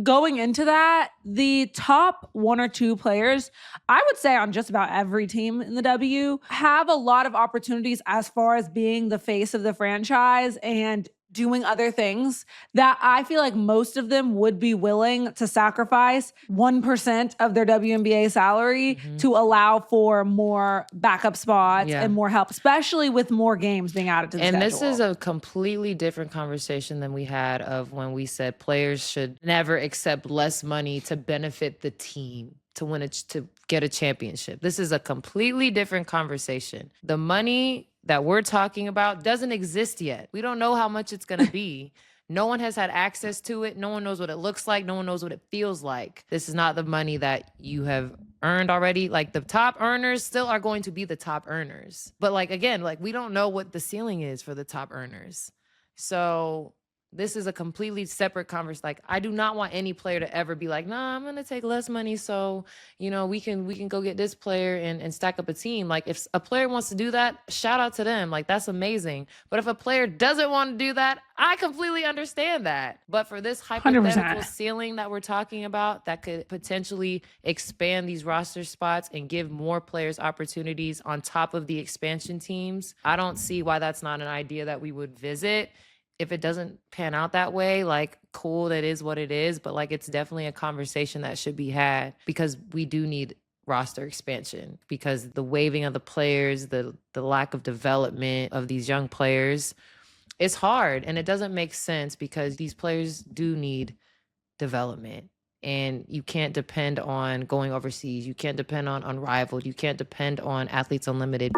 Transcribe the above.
going into that, the top 1 or 2 players, I would say on just about every team in the W, have a lot of opportunities as far as being the face of the franchise and doing other things that I feel like most of them would be willing to sacrifice 1% of their WNBA salary to allow for more backup spots and more help, especially with more games being added to the schedule. And this is a completely different conversation than we had of when we said players should never accept less money to benefit the team to win to get a championship. This is a completely different conversation. The money that we're talking about doesn't exist yet. We don't know how much it's going to be. No one has had access to it. No one knows what it looks like. No one knows what it feels like. This is not the money that you have earned already. Like, the top earners still are going to be the top earners. But like, again, like, we don't know what the ceiling is for the top earners. So this is a completely separate conversation. Like, I do not want any player to ever be like, nah, I'm going to take less money so, you know, we can go get this player and stack up a team. Like, if a player wants to do that, shout out to them. Like, that's amazing. But if a player doesn't want to do that, I completely understand that. But for this hypothetical 100%. ceiling that we're talking about that could potentially expand these roster spots and give more players opportunities on top of the expansion teams, I don't see why that's not an idea that we would visit. If it doesn't pan out that way, like, cool, that is what it is. But like, it's definitely a conversation that should be had because we do need roster expansion because the waiving of the players, the lack of development of these young players, it's hard. And it doesn't make sense because these players do need development. And you can't depend on going overseas. You can't depend on Unrivaled. You can't depend on Athletes Unlimited.